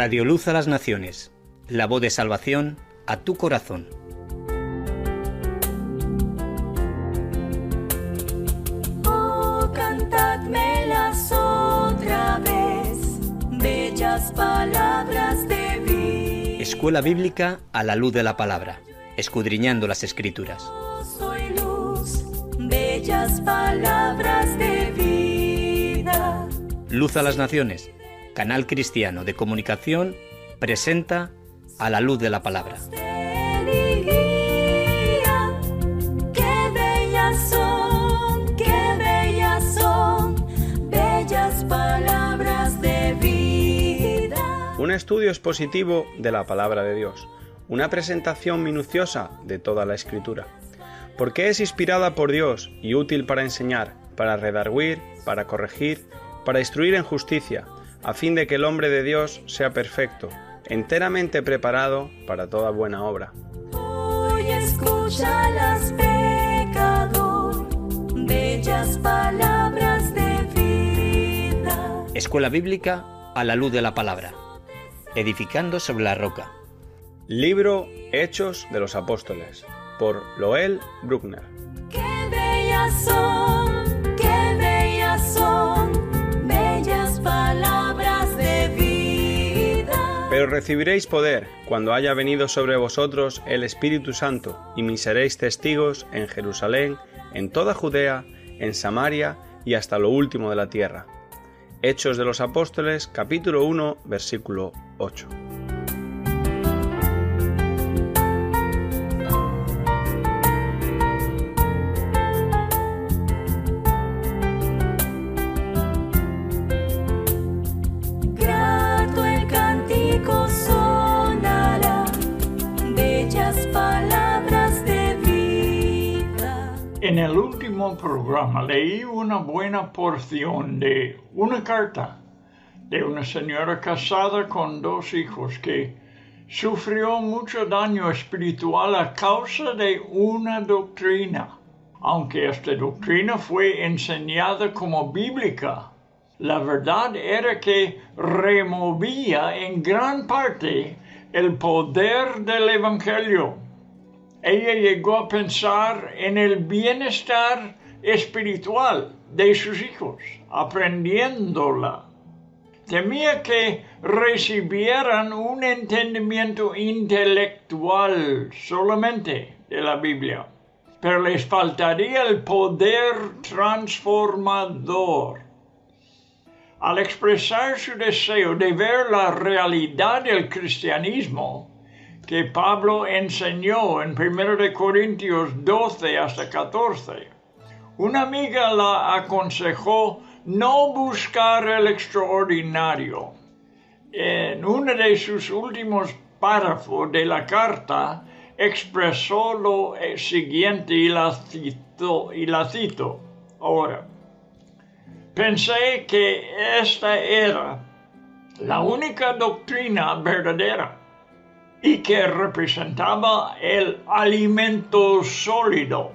Radio Luz a las Naciones, la voz de salvación a tu corazón. Oh, cantadmelas otra vez, bellas palabras de vida. Escuela Bíblica a la luz de la palabra, escudriñando las Escrituras. Yo soy luz, bellas palabras de vida. Luz a las Naciones, canal cristiano de comunicación, presenta a la luz de la palabra. Qué bellas son, bellas palabras de vida. Un estudio expositivo de la palabra de Dios, una presentación minuciosa de toda la Escritura, porque es inspirada por Dios y útil para enseñar, para redarguir, para corregir, para instruir en justicia, a fin de que el hombre de Dios sea perfecto, enteramente preparado para toda buena obra. Hoy escúchalas, pecador, bellas palabras de vida. Escuela Bíblica a la luz de la palabra, edificando sobre la roca. Libro Hechos de los Apóstoles, por Loel Bruckner. Qué bellas son, bellas palabras de vida. Pero recibiréis poder cuando haya venido sobre vosotros el Espíritu Santo, y me seréis testigos en Jerusalén, en toda Judea, en Samaria y hasta lo último de la tierra. Hechos de los Apóstoles, capítulo 1, versículo 8. Grato el cántico sonará, bellas palabras de vida. En el último programa leí una buena porción de una carta de una señora casada con 2 hijos que sufrió mucho daño espiritual a causa de una doctrina. Aunque esta doctrina fue enseñada como bíblica, la verdad era que removía en gran parte el poder del Evangelio. Ella llegó a pensar en el bienestar espiritual de sus hijos, aprendiéndola. Temía que recibieran un entendimiento intelectual solamente de la Biblia, pero les faltaría el poder transformador. Al expresar su deseo de ver la realidad del cristianismo que Pablo enseñó en 1 Corintios 12 hasta 14, una amiga la aconsejó no buscar el extraordinario. En uno de sus últimos párrafos de la carta expresó lo siguiente y la cito ahora. Pensé que esta era la única doctrina verdadera y que representaba el alimento sólido,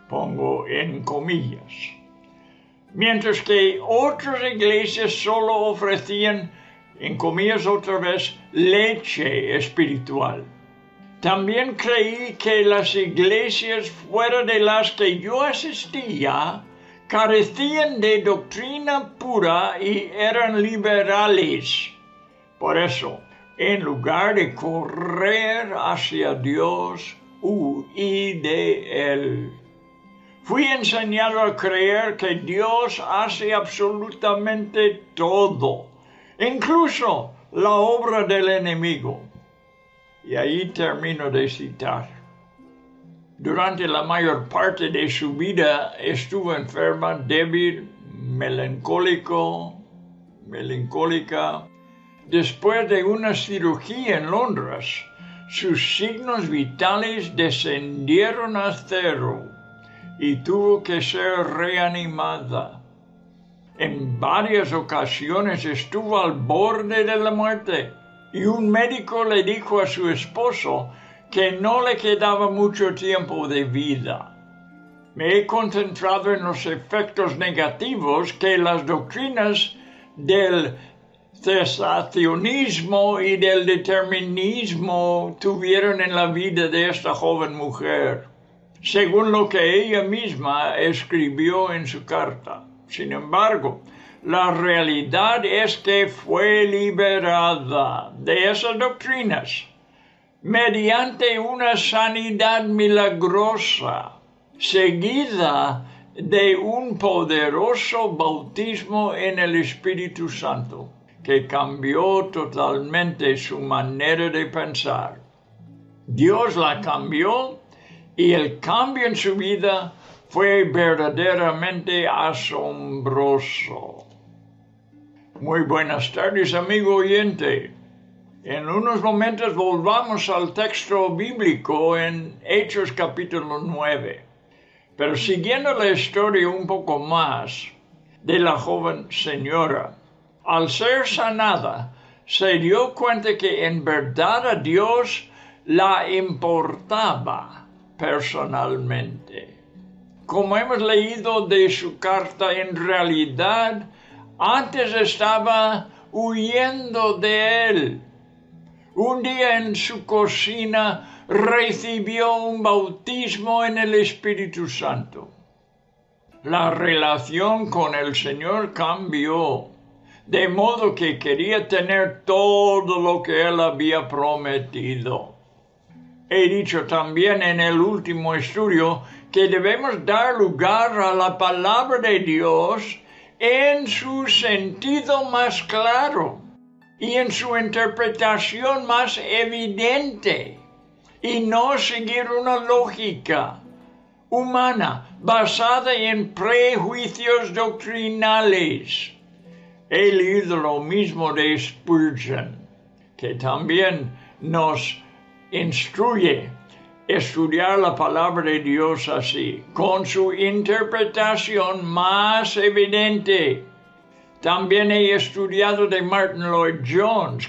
pongo en comillas, mientras que otras iglesias solo ofrecían, en comillas otra vez, leche espiritual. También creí que las iglesias fuera de las que yo asistía carecían de doctrina pura y eran liberales. Por eso, en lugar de correr hacia Dios, huí de Él. Fui enseñado a creer que Dios hace absolutamente todo, incluso la obra del enemigo. Y ahí termino de citar. Durante la mayor parte de su vida estuvo enferma, débil, melancólica. Después de una cirugía en Londres, sus signos vitales descendieron a 0 y tuvo que ser reanimada. En varias ocasiones estuvo al borde de la muerte y un médico le dijo a su esposo que no le quedaba mucho tiempo de vida. Me he concentrado en los efectos negativos que las doctrinas del cesacionismo y del determinismo tuvieron en la vida de esta joven mujer, según lo que ella misma escribió en su carta. Sin embargo, la realidad es que fue liberada de esas doctrinas mediante una sanidad milagrosa, seguida de un poderoso bautismo en el Espíritu Santo, que cambió totalmente su manera de pensar. Dios la cambió y el cambio en su vida fue verdaderamente asombroso. Muy buenas tardes, amigo oyente. En unos momentos volvamos al texto bíblico en Hechos capítulo 9. Pero siguiendo la historia un poco más de la joven señora, al ser sanada, se dio cuenta que en verdad a Dios la importaba personalmente. Como hemos leído de su carta, en realidad antes estaba huyendo de él. Un día en su cocina recibió un bautismo en el Espíritu Santo. La relación con el Señor cambió, de modo que quería tener todo lo que Él había prometido. He dicho también en el último estudio que debemos dar lugar a la palabra de Dios en su sentido más claro y en su interpretación más evidente, y no seguir una lógica humana basada en prejuicios doctrinales. He leído lo mismo de Spurgeon, que también nos instruye estudiar la palabra de Dios así, con su interpretación más evidente. También he estudiado de Martin Lloyd Jones,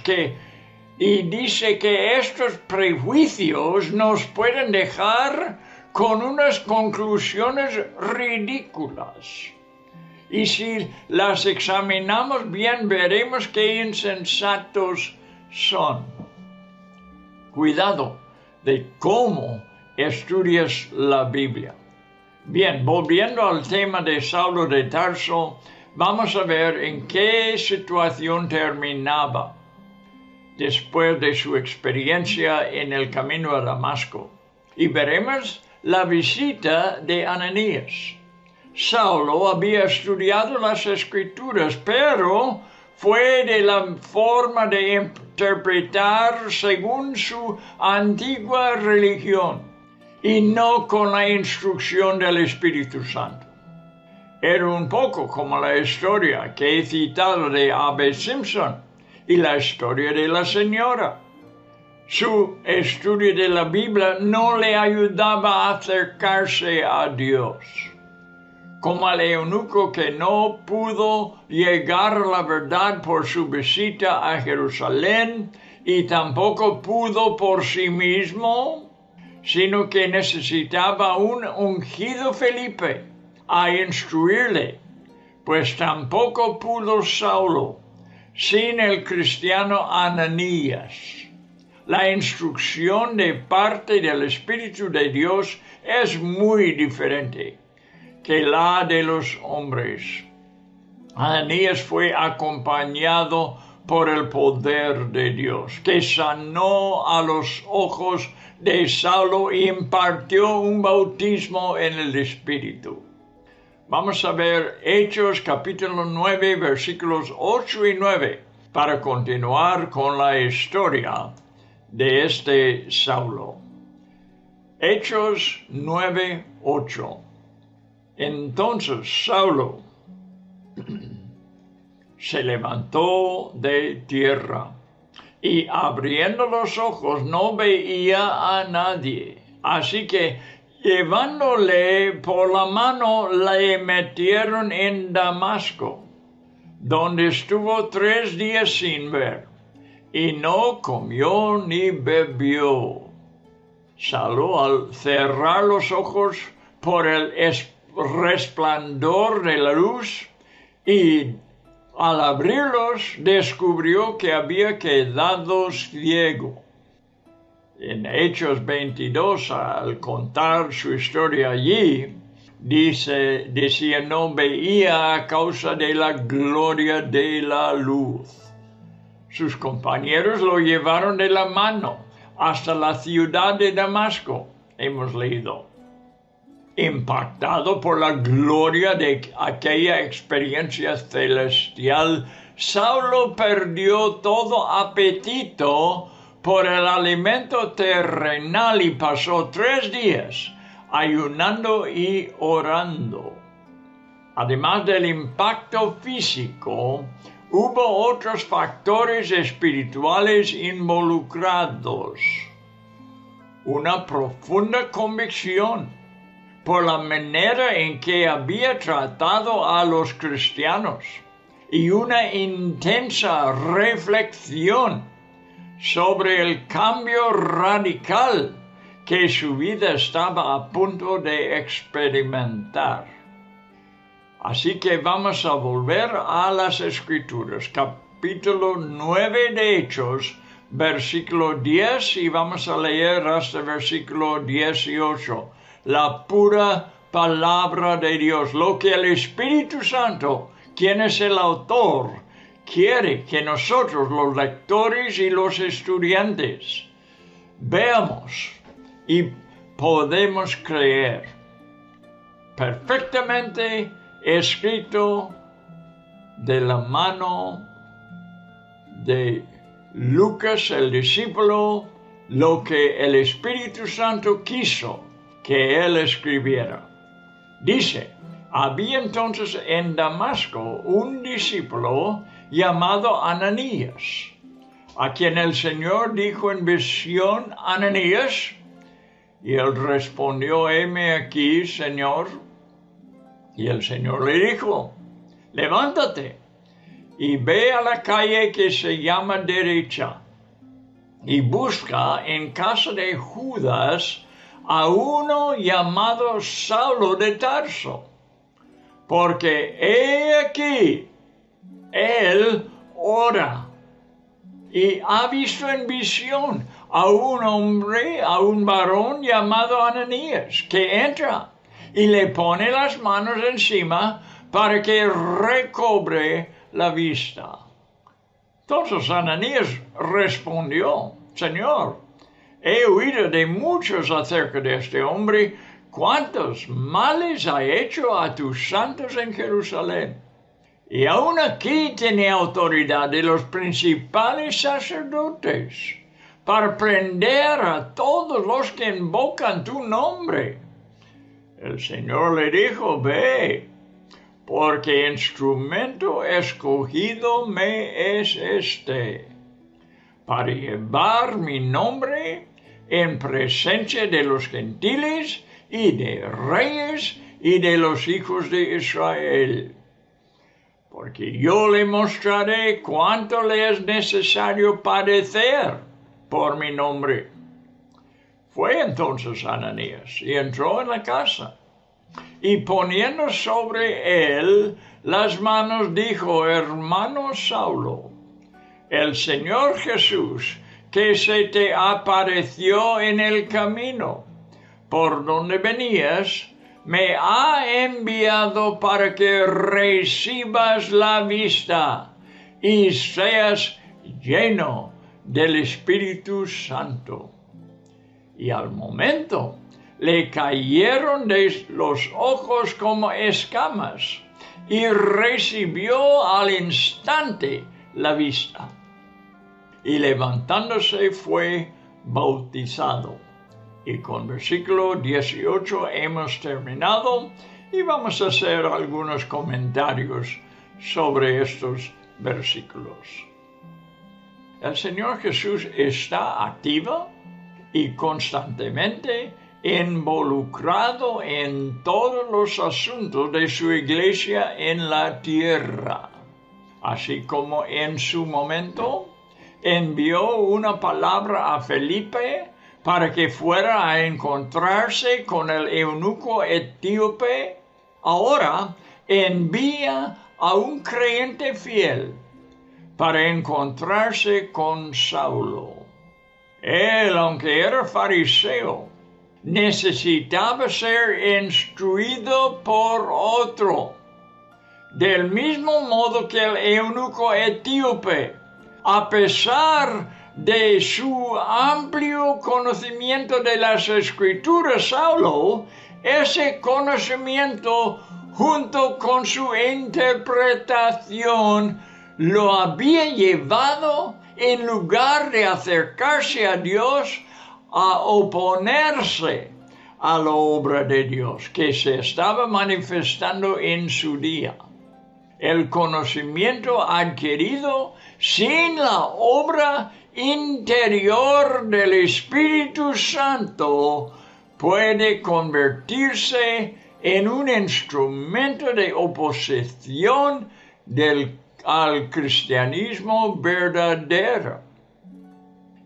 y dice que estos prejuicios nos pueden dejar con unas conclusiones ridículas. Y si las examinamos bien, veremos qué insensatos son. Cuidado de cómo estudias la Biblia. Bien, volviendo al tema de Saulo de Tarso, vamos a ver en qué situación terminaba después de su experiencia en el camino a Damasco. Y veremos la visita de Ananías. Saulo había estudiado las Escrituras, pero fue de la forma de interpretar según su antigua religión y no con la instrucción del Espíritu Santo. Era un poco como la historia que he citado de A.B. Simpson y la historia de la señora. Su estudio de la Biblia no le ayudaba a acercarse a Dios. Como al eunuco que no pudo llegar a la verdad por su visita a Jerusalén y tampoco pudo por sí mismo, sino que necesitaba un ungido Felipe a instruirle, pues tampoco pudo Saulo sin el cristiano Ananías. La instrucción de parte del Espíritu de Dios es muy diferente que la de los hombres. Ananías fue acompañado por el poder de Dios, que sanó a los ojos de Saulo y impartió un bautismo en el Espíritu. Vamos a ver Hechos capítulo 9, versículos 8 y 9, para continuar con la historia de este Saulo. Hechos 9, 8. Entonces Saulo se levantó de tierra y abriendo los ojos no veía a nadie. Así que llevándole por la mano le metieron en Damasco, donde estuvo 3 días sin ver, y no comió ni bebió. Saulo, al cerrar los ojos por el resplandor de la luz y Al abrirlos, descubrió que había quedado ciego. En Hechos 22, al contar su historia allí, decía no veía a causa de la gloria de la luz. Sus compañeros lo llevaron de la mano hasta la ciudad de Damasco, hemos leído. Impactado por la gloria de aquella experiencia celestial, Saulo perdió todo apetito por el alimento terrenal y pasó 3 días ayunando y orando. Además del impacto físico, hubo otros factores espirituales involucrados. Una profunda convicción por la manera en que había tratado a los cristianos y una intensa reflexión sobre el cambio radical que su vida estaba a punto de experimentar. Así que vamos a volver a las Escrituras, capítulo 9 de Hechos, versículo 10, y vamos a leer hasta el versículo 18. La pura palabra de Dios, lo que el Espíritu Santo, quien es el autor, quiere que nosotros, los lectores y los estudiantes, veamos y podemos creer. Perfectamente escrito de la mano de Lucas, el discípulo, lo que el Espíritu Santo quiso que él escribiera. Dice, había entonces en Damasco un discípulo llamado Ananías, a quien el Señor dijo en visión, Ananías, y él respondió, heme aquí, Señor. Y el Señor le dijo, levántate y ve a la calle que se llama Derecha y busca en casa de Judas a uno llamado Saulo de Tarso, porque he aquí, él ora y ha visto en visión a un hombre, a un varón llamado Ananías, que entra y le pone las manos encima para que recobre la vista. Entonces Ananías respondió, Señor, he oído de muchos acerca de este hombre, cuántos males ha hecho a tus santos en Jerusalén. Y aún aquí tiene autoridad de los principales sacerdotes para prender a todos los que invocan tu nombre. El Señor le dijo, ve, porque instrumento escogido me es este, para llevar mi nombre en presencia de los gentiles y de reyes y de los hijos de Israel. Porque yo le mostraré cuánto le es necesario padecer por mi nombre. Fue entonces Ananías y entró en la casa, y poniendo sobre él las manos dijo, hermano Saulo, el Señor Jesús, que se te apareció en el camino por donde venías, me ha enviado para que recibas la vista y seas lleno del Espíritu Santo. Y al momento le cayeron de los ojos como escamas y recibió al instante la vista. Y levantándose fue bautizado. Y con versículo 18 hemos terminado y vamos a hacer algunos comentarios sobre estos versículos. El Señor Jesús está activo y constantemente involucrado en todos los asuntos de su iglesia en la tierra. Así como en su momento envió una palabra a Felipe para que fuera a encontrarse con el eunuco etíope, ahora envía a un creyente fiel para encontrarse con Saulo. Él, aunque era fariseo, necesitaba ser instruido por otro. Del mismo modo que el eunuco etíope, a pesar de su amplio conocimiento de las Escrituras, Saulo, ese conocimiento junto con su interpretación lo había llevado, en lugar de acercarse a Dios, a oponerse a la obra de Dios que se estaba manifestando en su día. El conocimiento adquirido sin la obra interior del Espíritu Santo puede convertirse en un instrumento de oposición al cristianismo verdadero.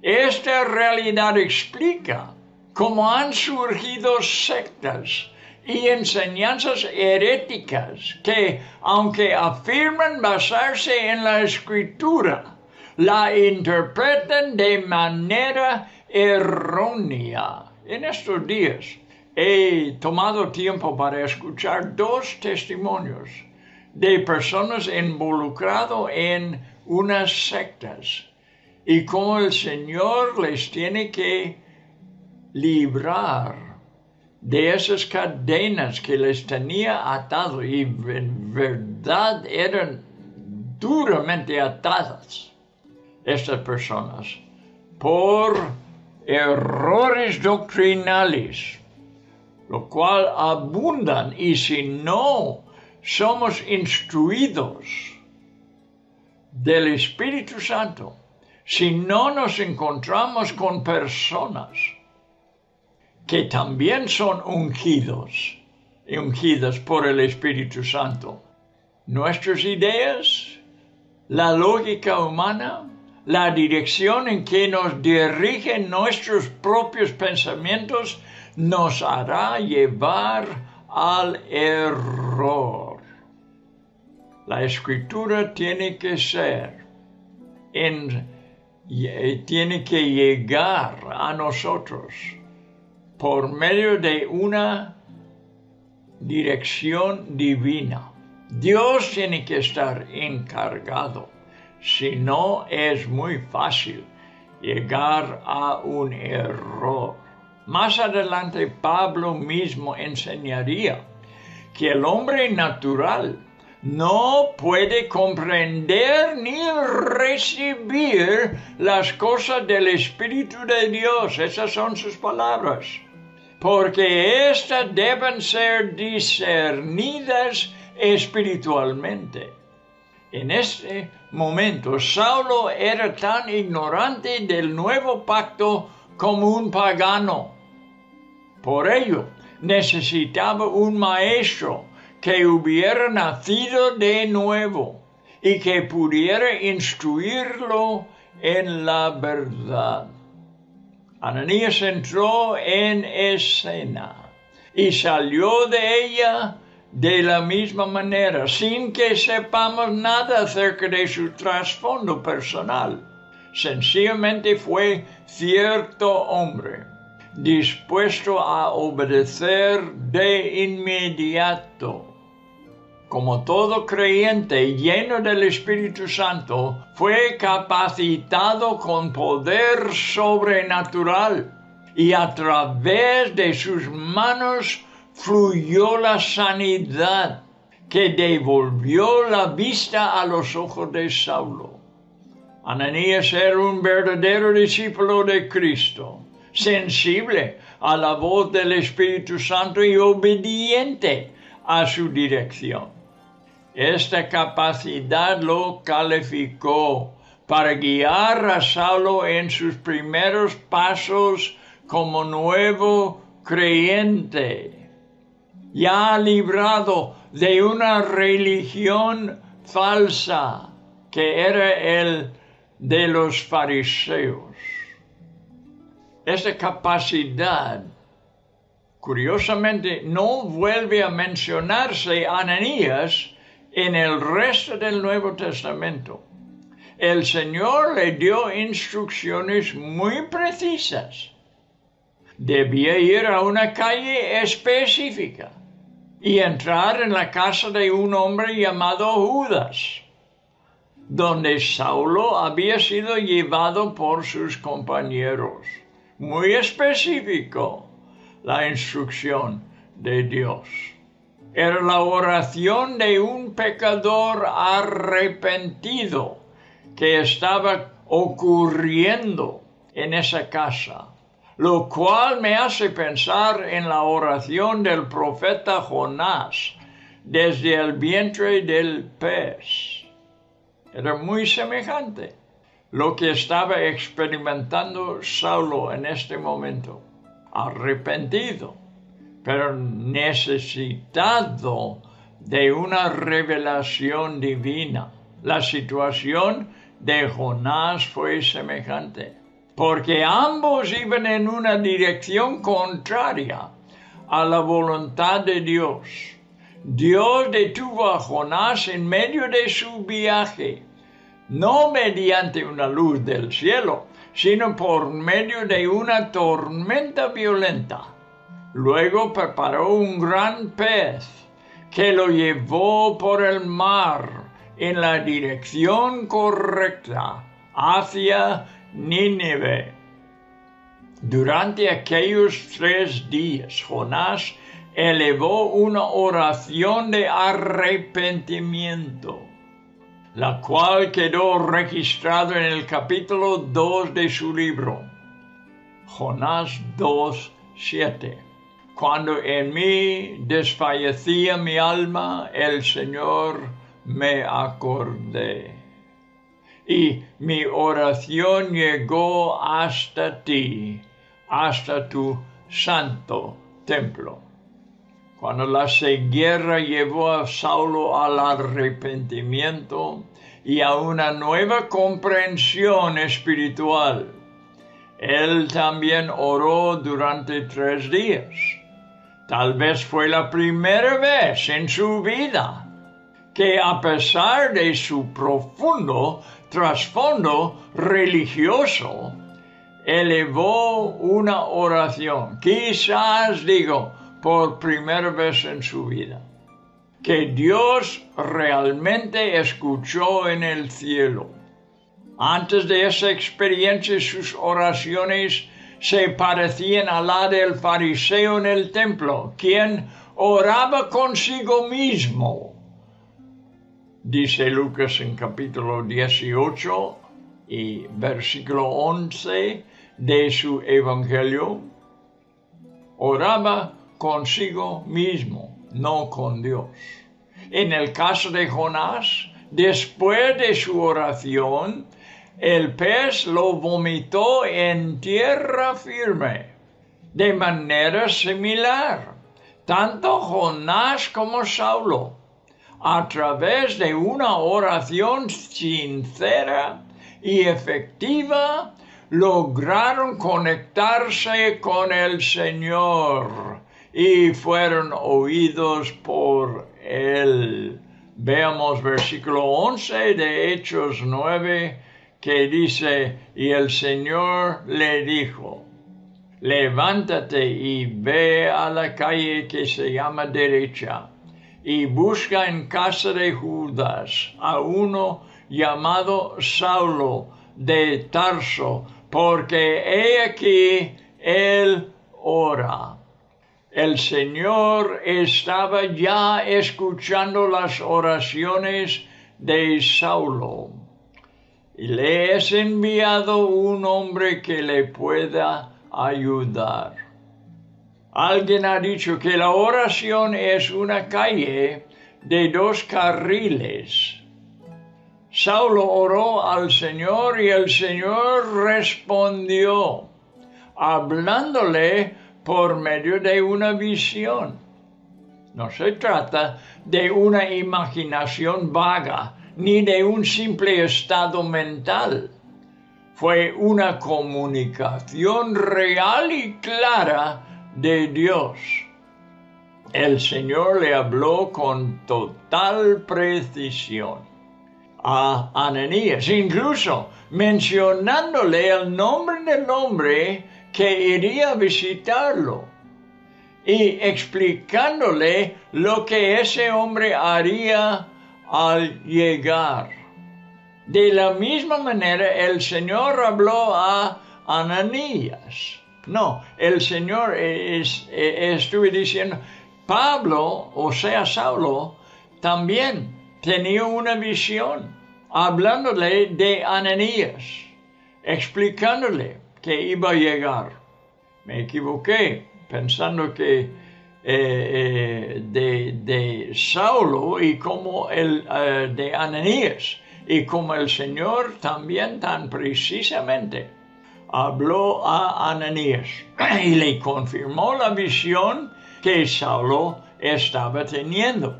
Esta realidad explica cómo han surgido sectas y enseñanzas heréticas que, aunque afirman basarse en la Escritura, la interpretan de manera errónea. En estos días he tomado tiempo para escuchar 2 testimonios de personas involucradas en unas sectas y cómo el Señor les tiene que librar de esas cadenas que les tenía atados, y en verdad eran duramente atadas estas personas por errores doctrinales, lo cual abundan, y si no somos instruidos del Espíritu Santo, si no nos encontramos con personas que también son ungidas por el Espíritu Santo, nuestras ideas, la lógica humana, la dirección en que nos dirigen nuestros propios pensamientos, nos hará llevar al error. La Escritura tiene que llegar a nosotros por medio de una dirección divina. Dios tiene que estar encargado, si no es muy fácil llegar a un error. Más adelante Pablo mismo enseñaría que el hombre natural no puede comprender ni recibir las cosas del Espíritu de Dios. Esas son sus palabras. Porque éstas deben ser discernidas espiritualmente. En este momento, Saulo era tan ignorante del nuevo pacto como un pagano. Por ello, necesitaba un maestro que hubiera nacido de nuevo y que pudiera instruirlo en la verdad. Ananías entró en escena y salió de ella de la misma manera, sin que sepamos nada acerca de su trasfondo personal. Sencillamente fue cierto hombre, dispuesto a obedecer de inmediato. Como todo creyente lleno del Espíritu Santo, fue capacitado con poder sobrenatural, y a través de sus manos fluyó la sanidad que devolvió la vista a los ojos de Saulo. Ananías era un verdadero discípulo de Cristo, sensible a la voz del Espíritu Santo y obediente a su dirección. Esta capacidad lo calificó para guiar a Saulo en sus primeros pasos como nuevo creyente, ya librado de una religión falsa que era el de los fariseos. Esta capacidad, curiosamente, no vuelve a mencionarse Ananías en el resto del Nuevo Testamento, el Señor le dio instrucciones muy precisas. Debía ir a una calle específica y entrar en la casa de un hombre llamado Judas, donde Saulo había sido llevado por sus compañeros. Muy específico la instrucción de Dios. Era la oración de un pecador arrepentido que estaba ocurriendo en esa casa, lo cual me hace pensar en la oración del profeta Jonás desde el vientre del pez. Era muy semejante lo que estaba experimentando Saulo en este momento, arrepentido, pero necesitado de una revelación divina. La situación de Jonás fue semejante, porque ambos iban en una dirección contraria a la voluntad de Dios. Dios detuvo a Jonás en medio de su viaje, no mediante una luz del cielo, sino por medio de una tormenta violenta. Luego preparó un gran pez que lo llevó por el mar en la dirección correcta hacia Nínive. Durante aquellos 3 días, Jonás elevó una oración de arrepentimiento, la cual quedó registrada en el capítulo 2 de su libro, Jonás 2:7. Cuando en mí desfallecía mi alma, el Señor me acordé, y mi oración llegó hasta ti, hasta tu santo templo. Cuando la ceguera llevó a Saulo al arrepentimiento y a una nueva comprensión espiritual, él también oró durante 3 días. Tal vez fue la primera vez en su vida que, a pesar de su profundo trasfondo religioso, elevó una oración, quizás por primera vez en su vida, que Dios realmente escuchó en el cielo. Antes de esa experiencia, sus oraciones se parecían a la del fariseo en el templo, quien oraba consigo mismo. Dice Lucas en capítulo 18 y versículo 11 de su evangelio, oraba consigo mismo, no con Dios. En el caso de Jonás, después de su oración, el pez lo vomitó en tierra firme. De manera similar, tanto Jonás como Saulo, a través de una oración sincera y efectiva, lograron conectarse con el Señor y fueron oídos por Él. Veamos versículo 11 de Hechos 9, que dice, y el Señor le dijo, levántate y ve a la calle que se llama Derecha, y busca en casa de Judas a uno llamado Saulo de Tarso, porque he aquí él ora. El Señor estaba ya escuchando las oraciones de Saulo, y le es enviado un hombre que le pueda ayudar. Alguien ha dicho que la oración es una calle de 2 carriles. Saulo oró al Señor y el Señor respondió, hablándole por medio de una visión. No se trata de una imaginación vaga, ni de un simple estado mental. Fue una comunicación real y clara de Dios. el Señor le habló con total precisión a Ananías, incluso mencionándole el nombre del hombre que iría a visitarlo y explicándole lo que ese hombre haría al llegar. De la misma manera, el Señor habló a Ananías. No, el Señor estuve diciendo, Pablo, o sea, Saulo, también tenía una visión, hablándole de Ananías, explicándole que iba a llegar. Me equivoqué, pensando que de Saulo y como de Ananías, y como el Señor también tan precisamente habló a Ananías y le confirmó la visión que Saulo estaba teniendo.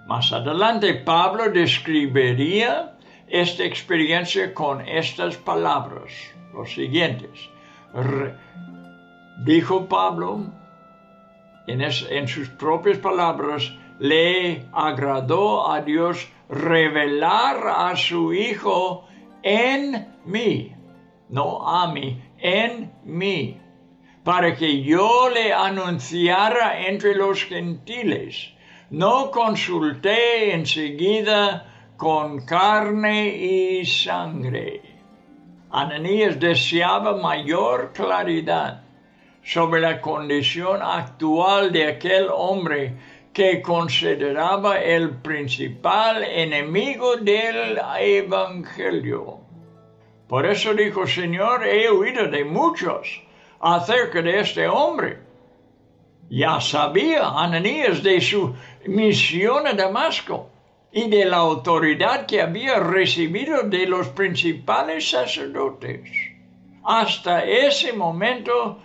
Más adelante, Pablo describiría esta experiencia con estas palabras, los siguientes. Dijo Pablo, en sus propias palabras, le agradó a Dios revelar a su Hijo en mí, no a mí, en mí, para que yo le anunciara entre los gentiles. No consulté enseguida con carne y sangre. Ananías deseaba mayor claridad sobre la condición actual de aquel hombre que consideraba el principal enemigo del Evangelio. Por eso dijo, Señor, he oído de muchos acerca de este hombre. Ya sabía Ananías de su misión a Damasco y de la autoridad que había recibido de los principales sacerdotes. Hasta ese momento,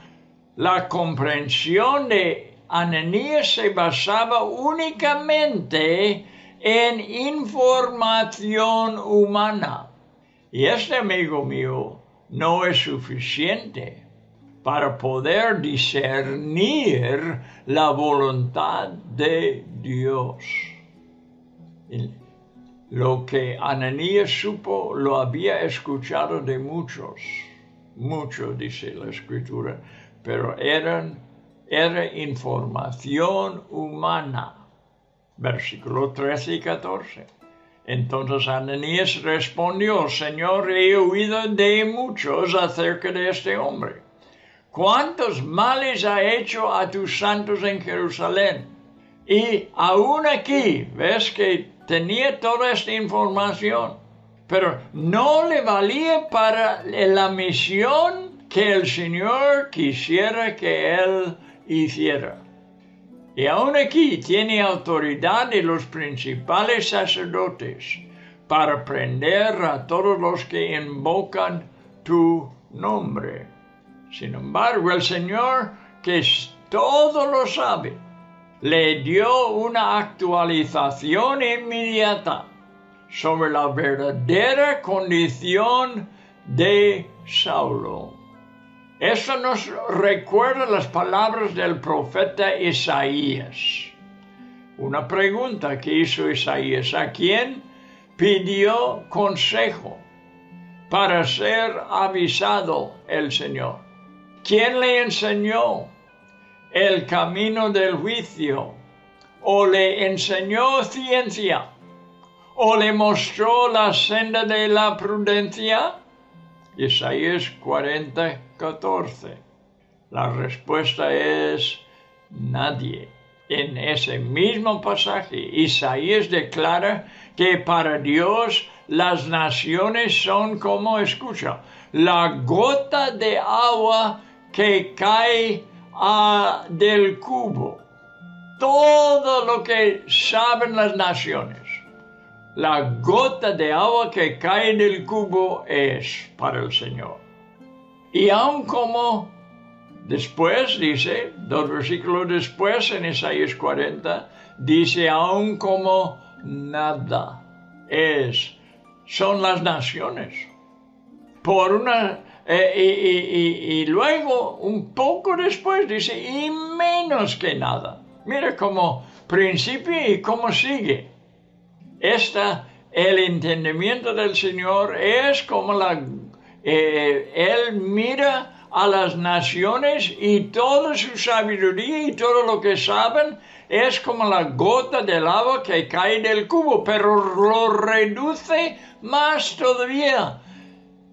la comprensión de Ananías se basaba únicamente en información humana. Y este, amigo mío, no es suficiente para poder discernir la voluntad de Dios. Lo que Ananías supo lo había escuchado de muchos, dice la Escritura, pero era información humana. Versículo 13 y 14. Entonces Ananías respondió, Señor, he oído de muchos acerca de este hombre. ¿Cuántos males ha hecho a tus santos en Jerusalén? Y aún aquí, ves que tenía toda esta información, pero no le valía para la misión que el Señor quisiera que él hiciera. Y aún aquí tiene autoridad de los principales sacerdotes para prender a todos los que invocan tu nombre. Sin embargo, el Señor, que todo lo sabe, le dio una actualización inmediata sobre la verdadera condición de Saulo. Eso nos recuerda las palabras del profeta Isaías. Una pregunta que hizo Isaías: ¿a quién pidió consejo para ser avisado el Señor? ¿Quién le enseñó el camino del juicio? ¿O le enseñó ciencia? ¿O le mostró la senda de la prudencia? Isaías 40:14. La respuesta es nadie. En ese mismo pasaje, Isaías declara que para Dios las naciones son como, escucha, la gota de agua que cae del cubo. Todo lo que saben las naciones, la gota de agua que cae del cubo es para el Señor. Y aun como después, dice, 2 versículos después, en Isaías 40, dice, aun como nada son las naciones. Y luego, un poco después, dice, y menos que nada Mira cómo principia y cómo sigue. El entendimiento del Señor es como Él mira a las naciones y toda su sabiduría y todo lo que saben es como la gota del agua que cae del cubo, pero lo reduce más todavía,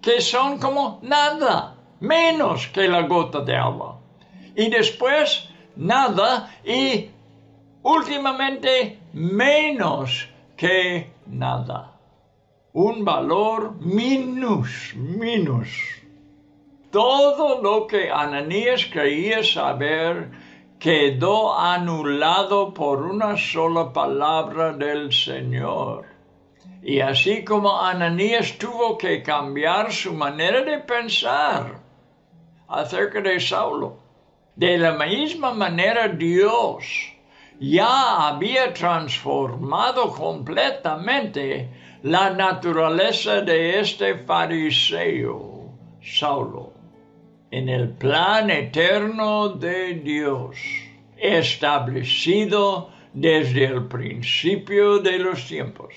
que son como nada, menos que la gota de agua. Y después nada y últimamente menos que nada. Un valor minus. Todo lo que Ananías creía saber quedó anulado por una sola palabra del Señor. Y así como Ananías tuvo que cambiar su manera de pensar acerca de Saulo, de la misma manera Dios ya había transformado completamente la naturaleza de este fariseo, Saulo, en el plan eterno de Dios, establecido desde el principio de los tiempos.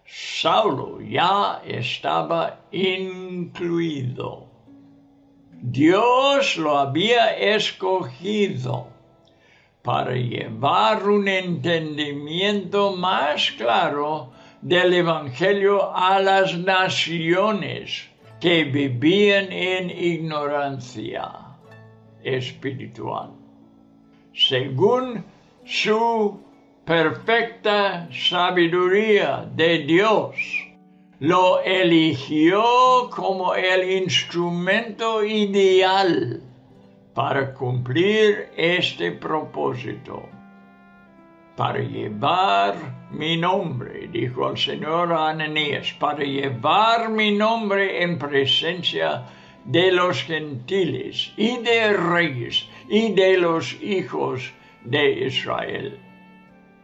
Saulo ya estaba incluido. Dios lo había escogido para llevar un entendimiento más claro del Evangelio a las naciones que vivían en ignorancia espiritual. Según su perfecta sabiduría de Dios, lo eligió como el instrumento ideal para cumplir este propósito. Para llevar mi nombre, dijo el Señor a Ananías, para llevar mi nombre en presencia de los gentiles y de reyes y de los hijos de Israel.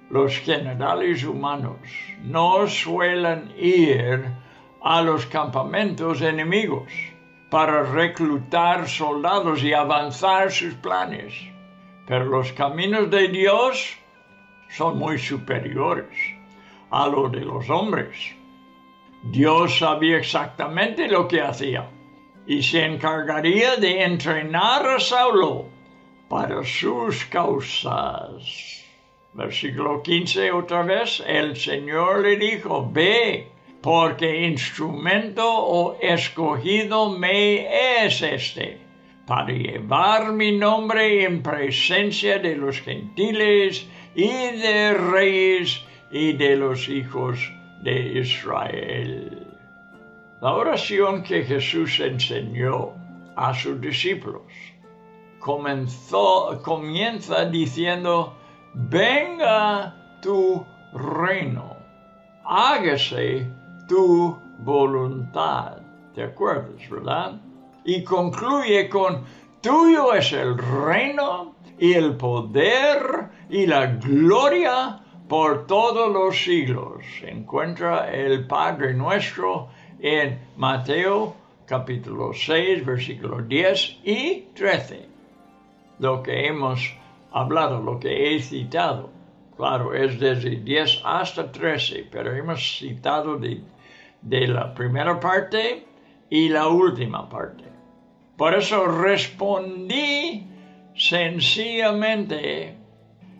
Los generales humanos no suelen ir a los campamentos enemigos para reclutar soldados y avanzar sus planes, pero los caminos de Dios son muy superiores a los de los hombres. Dios sabía exactamente lo que hacía y se encargaría de entrenar a Saulo para sus causas. Versículo 15 otra vez, el Señor le dijo, ve, porque instrumento o escogido me es este, para llevar mi nombre en presencia de los gentiles y de reyes y de los hijos de Israel. La oración que Jesús enseñó a sus discípulos comienza diciendo, venga tu reino, hágase tu voluntad. ¿Te acuerdas, verdad? Y concluye con, tuyo es el reino y el poder y la gloria por todos los siglos. Se encuentra el Padre Nuestro en Mateo capítulo 6, versículos 10 y 13. Lo que hemos hablado, lo que he citado, claro, es desde 10 hasta 13, pero hemos citado de la primera parte y la última parte. Por eso respondí sencillamente,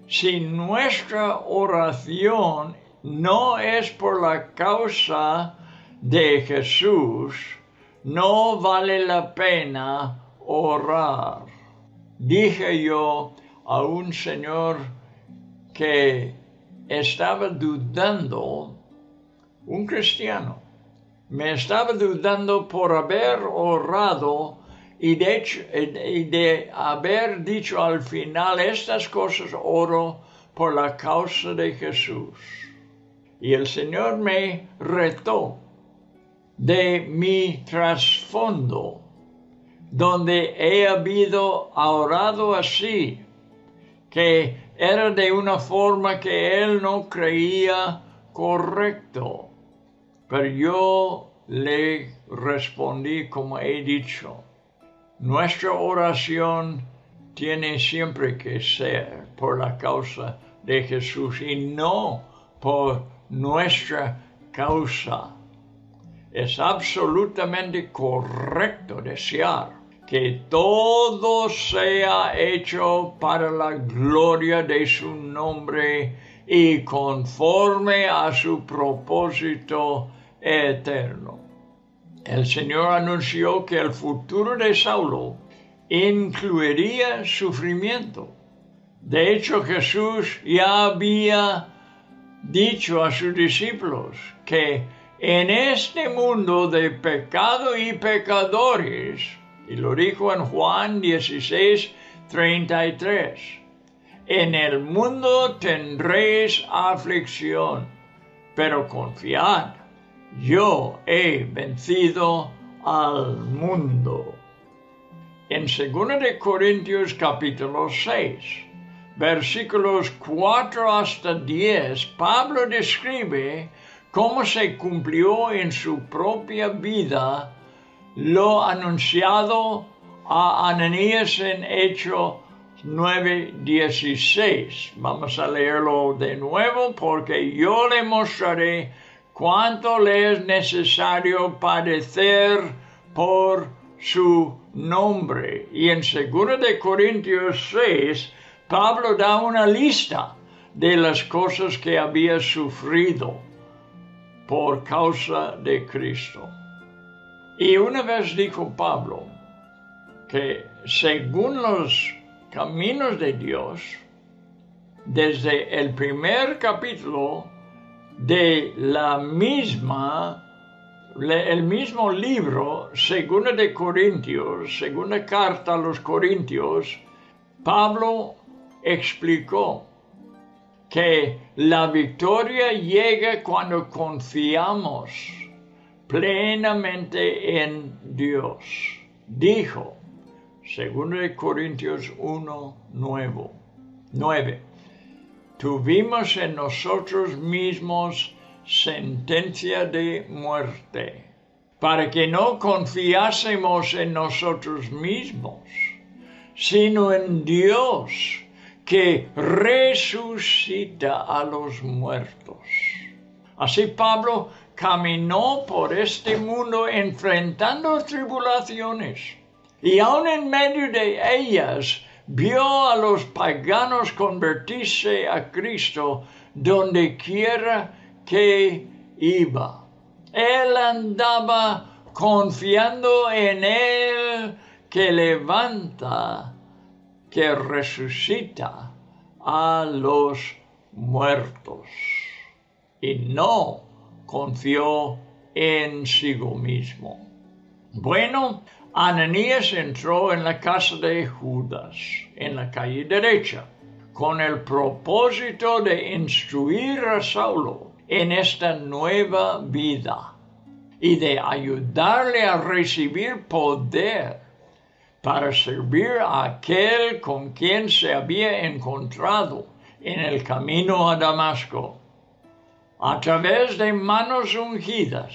si nuestra oración no es por la causa de Jesús, no vale la pena orar. Dije yo a un señor que estaba dudando, un cristiano, me estaba dudando por haber orado y de haber dicho al final estas cosas oro por la causa de Jesús. Y el Señor me retó de mi trasfondo, donde he orado así, que era de una forma que él no creía correcto. Pero yo le respondí como he dicho, nuestra oración tiene siempre que ser por la causa de Jesús y no por nuestra causa. Es absolutamente correcto desear que todo sea hecho para la gloria de su nombre y conforme a su propósito eterno. El Señor anunció que el futuro de Saulo incluiría sufrimiento. De hecho, Jesús ya había dicho a sus discípulos que en este mundo de pecado y pecadores, y lo dijo en Juan 16:33, en el mundo tendréis aflicción, pero confiad, yo he vencido al mundo. En 2 de Corintios capítulo 6, versículos 4 hasta 10, Pablo describe cómo se cumplió en su propia vida lo anunciado a Ananías en Hechos 9:16. Vamos a leerlo de nuevo porque yo le mostraré cuánto le es necesario padecer por su nombre. Y en 2 de Corintios 6, Pablo da una lista de las cosas que había sufrido por causa de Cristo. Y una vez dijo Pablo que según los caminos de Dios, desde el primer capítulo de el mismo libro, segunda de Corintios, segunda carta a los Corintios, Pablo explicó que la victoria llega cuando confiamos plenamente en Dios. Dijo, 2 Corintios 1:9, tuvimos en nosotros mismos sentencia de muerte, para que no confiásemos en nosotros mismos, sino en Dios, que resucita a los muertos. Así Pablo caminó por este mundo enfrentando tribulaciones y aun en medio de ellas vio a los paganos convertirse a Cristo donde quiera que iba. Él andaba confiando en Él que levanta, que resucita a los muertos. Y no confió en sí mismo. Bueno, Ananías entró en la casa de Judas, en la calle derecha, con el propósito de instruir a Saulo en esta nueva vida y de ayudarle a recibir poder para servir a aquel con quien se había encontrado en el camino a Damasco. A través de manos ungidas,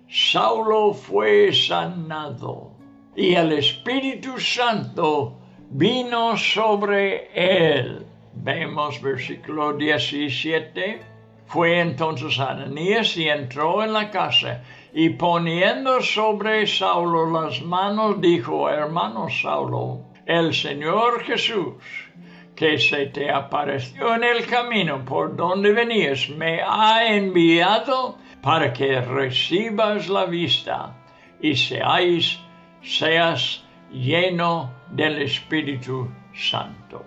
Saulo fue sanado y el Espíritu Santo vino sobre él. Vemos versículo 17. Fue entonces Ananías y entró en la casa y poniendo sobre Saulo las manos dijo, hermano Saulo, el Señor Jesús, que se te apareció en el camino por donde venías, me ha enviado para que recibas la vista y seas lleno del Espíritu Santo.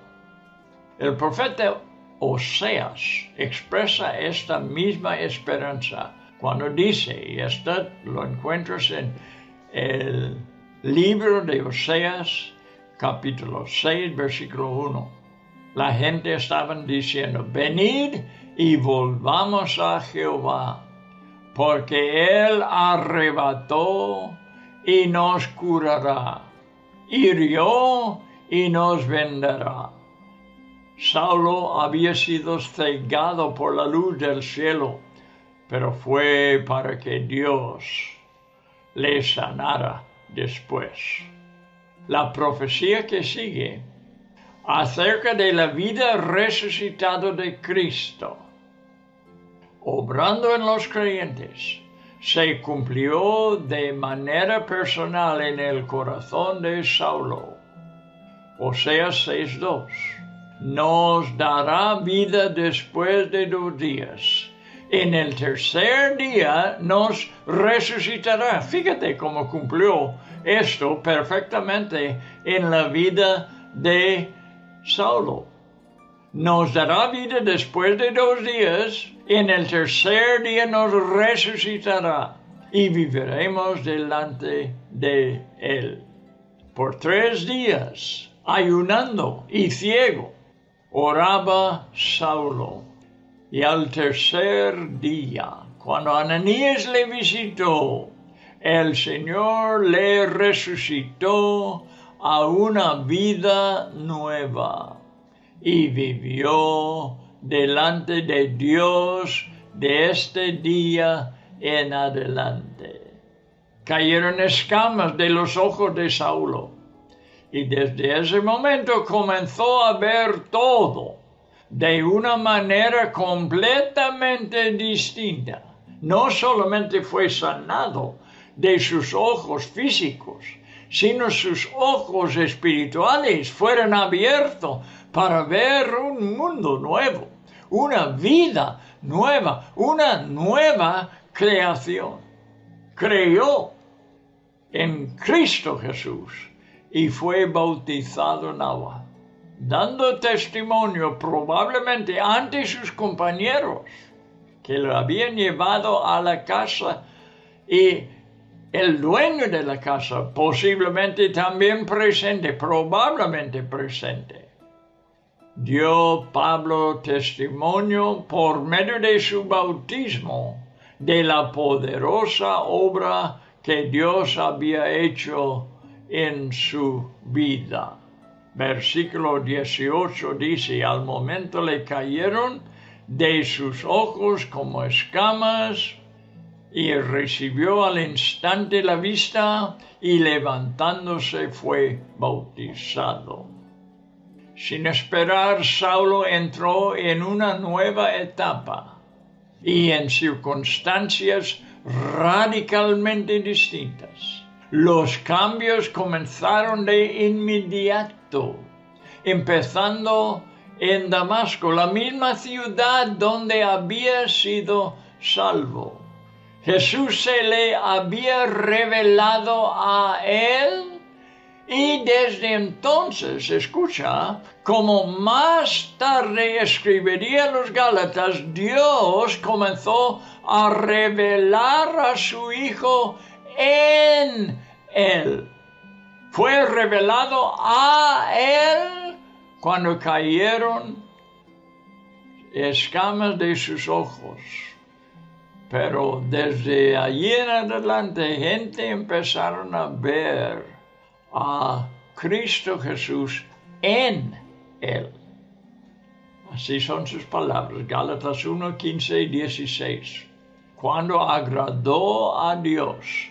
El profeta Oseas expresa esta misma esperanza cuando dice, y esto lo encuentras en el libro de Oseas, capítulo 6, versículo 1. La gente estaba diciendo, venid y volvamos a Jehová, porque Él arrebató y nos curará, hirió y nos vendará. Saulo había sido cegado por la luz del cielo, pero fue para que Dios le sanara después. La profecía que sigue acerca de la vida resucitada de Cristo, obrando en los creyentes, se cumplió de manera personal en el corazón de Saulo. Oseas 6:2. Nos dará vida después de 2 días. En el tercer día nos resucitará. Fíjate cómo cumplió esto perfectamente en la vida de Saulo. Nos dará vida después de 2 días. En el tercer día nos resucitará y viviremos delante de él. Por 3 días, ayunando y ciego, oraba Saulo. Y al tercer día, cuando Ananías le visitó, el Señor le resucitó a una vida nueva y vivió delante de Dios de este día en adelante. Cayeron escamas de los ojos de Saulo y desde ese momento comenzó a ver todo de una manera completamente distinta. No solamente fue sanado de sus ojos físicos, sino sus ojos espirituales fueron abiertos para ver un mundo nuevo, una vida nueva, una nueva creación. Creyó en Cristo Jesús y fue bautizado en agua, dando testimonio probablemente ante sus compañeros que lo habían llevado a la casa, y el dueño de la casa posiblemente también presente, probablemente presente. Dio Pablo testimonio por medio de su bautismo de la poderosa obra que Dios había hecho en su vida. Versículo 18 dice, al momento le cayeron de sus ojos como escamas y recibió al instante la vista y levantándose fue bautizado. Sin esperar, Saulo entró en una nueva etapa y en circunstancias radicalmente distintas. Los cambios comenzaron de inmediato, empezando en Damasco, la misma ciudad donde había sido salvo. Jesús se le había revelado a él y desde entonces, escucha, como más tarde escribiría los Gálatas, Dios comenzó a revelar a su Hijo en él. Fue revelado a él cuando cayeron escamas de sus ojos. Pero desde allí en adelante, gente empezaron a ver a Cristo Jesús en él. Así son sus palabras, Gálatas 1, 15 y 16. Cuando agradó a Dios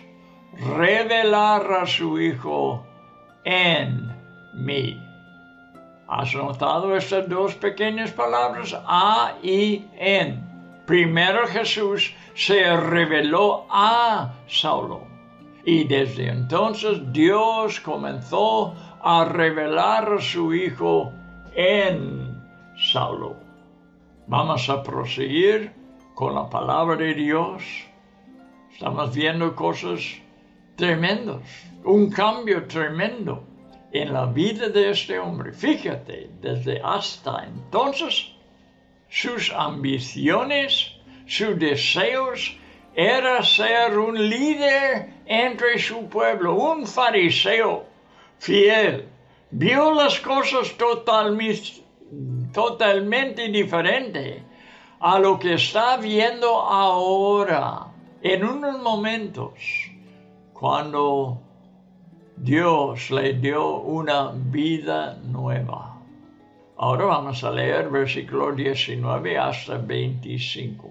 revelar a su Hijo en mí. ¿Has notado estas dos pequeñas palabras, a y en? Primero Jesús se reveló a Saulo y desde entonces Dios comenzó a revelar a su Hijo en Saulo. Vamos a proseguir con la palabra de Dios. Estamos viendo cosas tremendas, un cambio tremendo en la vida de este hombre. Fíjate, desde hasta entonces, sus ambiciones, sus deseos, era ser un líder entre su pueblo, un fariseo fiel. Vio las cosas totalmente diferente a lo que está viendo ahora, en unos momentos, cuando Dios le dio una vida nueva. Ahora vamos a leer versículo 19 hasta 25.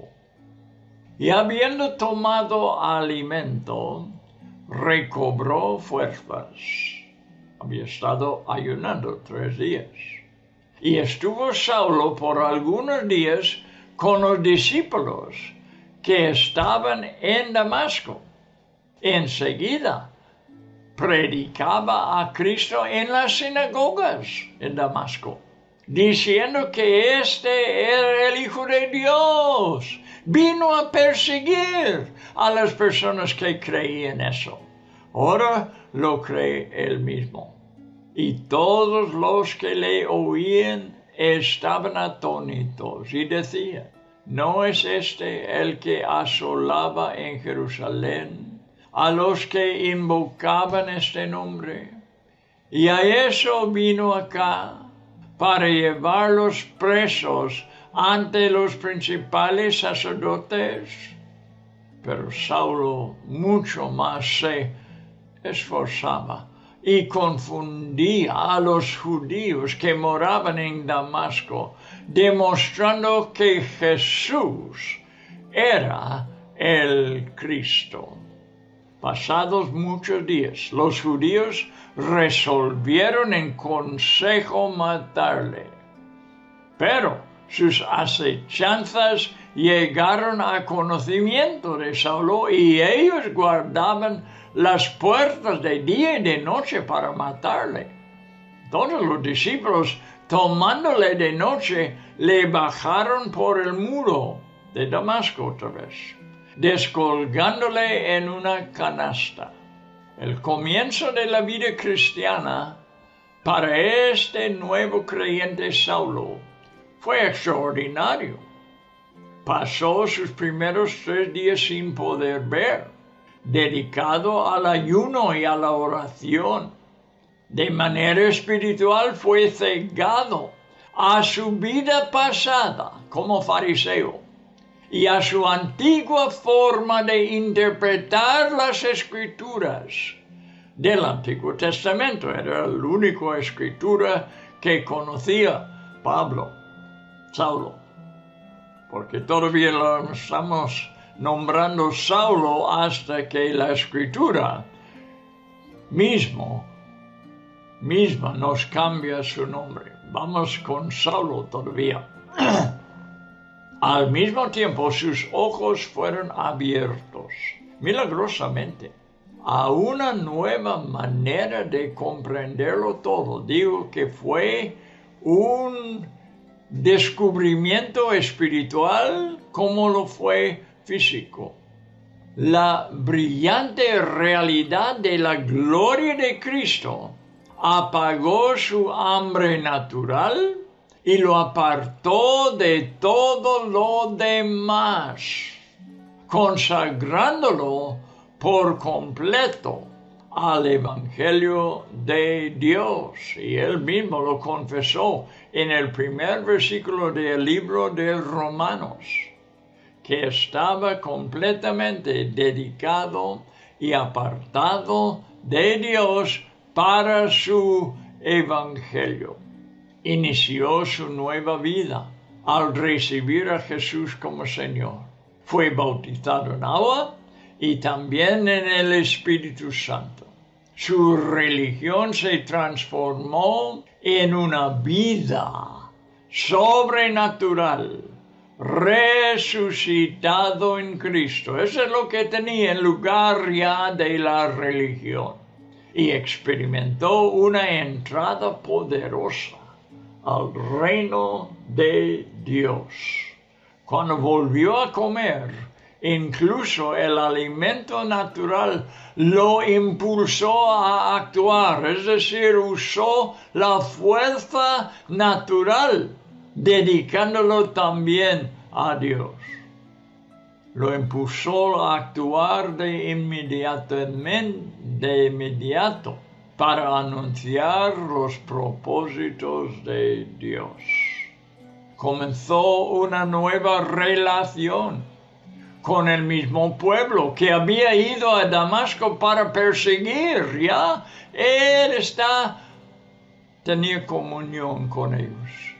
Y habiendo tomado alimento, recobró fuerzas. Había estado ayunando 3 días. Y estuvo Saulo por algunos días con los discípulos que estaban en Damasco. Enseguida predicaba a Cristo en las sinagogas en Damasco, diciendo que este era el Hijo de Dios. Vino a perseguir a las personas que creían eso. Ahora lo cree él mismo. Y todos los que le oían estaban atónitos y decían: ¿no es este el que asolaba en Jerusalén a los que invocaban este nombre? Y a eso vino acá, para llevarlos presos ante los principales sacerdotes. Pero Saulo mucho más se esforzaba y confundía a los judíos que moraban en Damasco, demostrando que Jesús era el Cristo. Pasados muchos días, los judíos resolvieron en consejo matarle. Pero sus acechanzas llegaron a conocimiento de Saulo y ellos guardaban las puertas de día y de noche para matarle. Entonces los discípulos, tomándole de noche, le bajaron por el muro de Damasco otra vez, descolgándole en una canasta. El comienzo de la vida cristiana para este nuevo creyente Saulo fue extraordinario. Pasó sus primeros 3 días sin poder ver, dedicado al ayuno y a la oración. De manera espiritual fue cegado a su vida pasada como fariseo y a su antigua forma de interpretar las escrituras del Antiguo Testamento. Era la única escritura que conocía Saulo, porque todavía lo estamos nombrando Saulo hasta que la escritura misma nos cambia su nombre. Vamos con Saulo todavía. Al mismo tiempo sus ojos fueron abiertos, milagrosamente, a una nueva manera de comprenderlo todo. Digo que fue un descubrimiento espiritual como lo fue físico. La brillante realidad de la gloria de Cristo apagó su hambre natural y lo apartó de todo lo demás, consagrándolo por completo al Evangelio de Dios. Y él mismo lo confesó en el primer versículo del libro de Romanos, que estaba completamente dedicado y apartado de Dios para su Evangelio. Inició su nueva vida al recibir a Jesús como Señor. Fue bautizado en agua y también en el Espíritu Santo. Su religión se transformó en una vida sobrenatural, resucitado en Cristo. Eso es lo que tenía en lugar ya de la religión. Y experimentó una entrada poderosa al reino de Dios. Cuando volvió a comer, incluso el alimento natural lo impulsó a actuar, es decir, usó la fuerza natural, dedicándolo también a Dios. Lo impulsó a actuar de inmediato para anunciar los propósitos de Dios. Comenzó una nueva relación con el mismo pueblo que había ido a Damasco para perseguir, ¿ya? Él tenía comunión con ellos.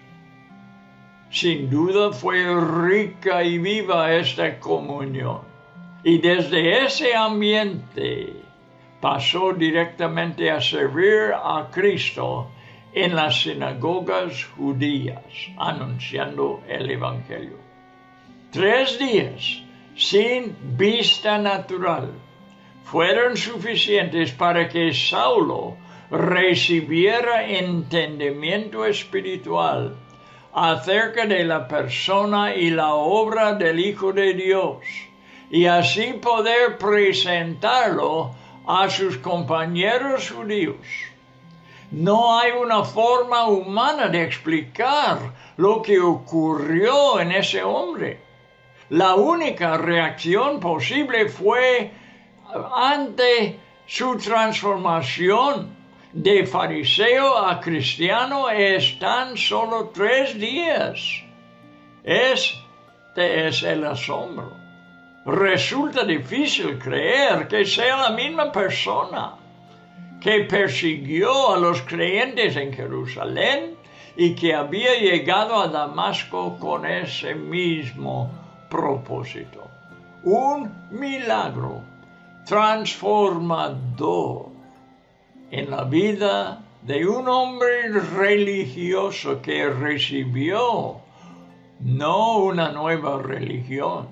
Sin duda fue rica y viva esta comunión. Y desde ese ambiente pasó directamente a servir a Cristo en las sinagogas judías, anunciando el Evangelio. 3 días sin vista natural fueron suficientes para que Saulo recibiera entendimiento espiritual acerca de la persona y la obra del Hijo de Dios, y así poder presentarlo a sus compañeros judíos. No hay una forma humana de explicar lo que ocurrió en ese hombre. La única reacción posible fue ante su transformación de fariseo a cristiano es tan solo 3 días. Este es el asombro. Resulta difícil creer que sea la misma persona que persiguió a los creyentes en Jerusalén y que había llegado a Damasco con ese mismo propósito. Un milagro transformador en la vida de un hombre religioso que recibió no una nueva religión,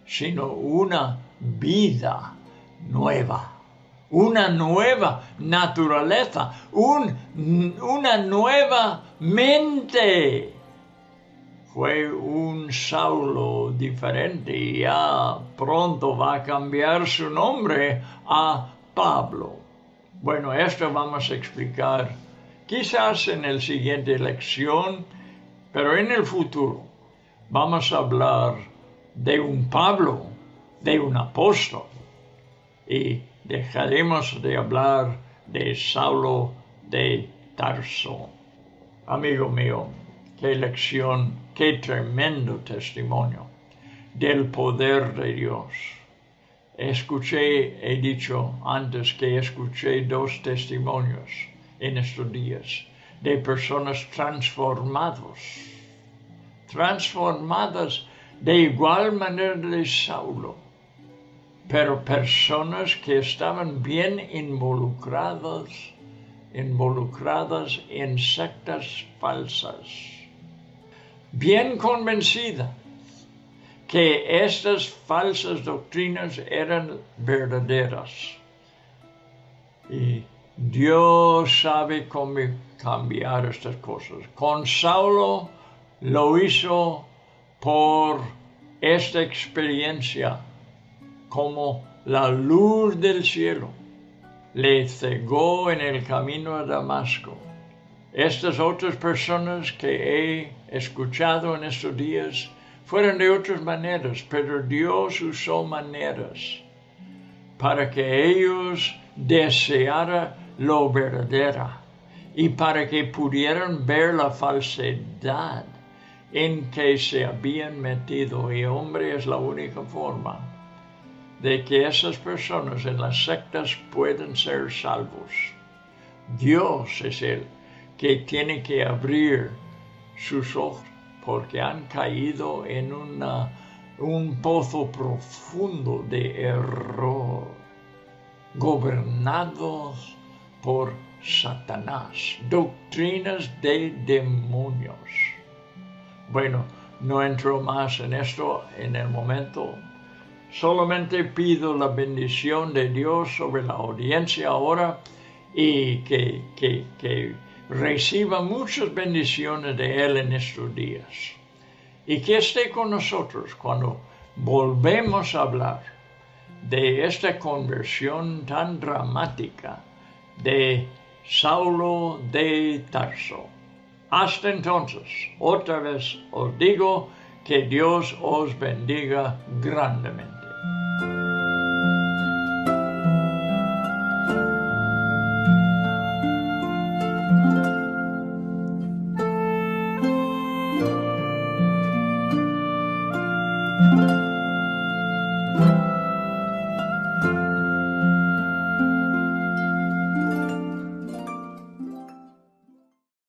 sino una vida nueva, una nueva naturaleza, una nueva mente. Fue un Saulo diferente y ya pronto va a cambiar su nombre a Pablo. Bueno, esto vamos a explicar quizás en la siguiente lección, pero en el futuro vamos a hablar de un Pablo, de un apóstol, y dejaremos de hablar de Saulo de Tarso. Amigo mío, qué lección, qué tremendo testimonio del poder de Dios. He dicho antes que escuché 2 testimonios en estos días de personas transformadas de igual manera de Saulo, pero personas que estaban bien involucradas en sectas falsas, bien convencidas que estas falsas doctrinas eran verdaderas. Y Dios sabe cómo cambiar estas cosas. Con Saulo lo hizo por esta experiencia, como la luz del cielo le cegó en el camino a Damasco. Estas otras personas que he escuchado en estos días fueron de otras maneras, pero Dios usó maneras para que ellos desearan lo verdadero y para que pudieran ver la falsedad en que se habían metido. Y hombre, es la única forma de que esas personas en las sectas puedan ser salvos. Dios es el que tiene que abrir sus ojos, porque han caído en un pozo profundo de error, gobernados por Satanás, doctrinas de demonios. Bueno, no entro más en esto en el momento. Solamente pido la bendición de Dios sobre la audiencia ahora y que reciba muchas bendiciones de Él en estos días. Y que esté con nosotros cuando volvemos a hablar de esta conversión tan dramática de Saulo de Tarso. Hasta entonces, otra vez os digo que Dios os bendiga grandemente.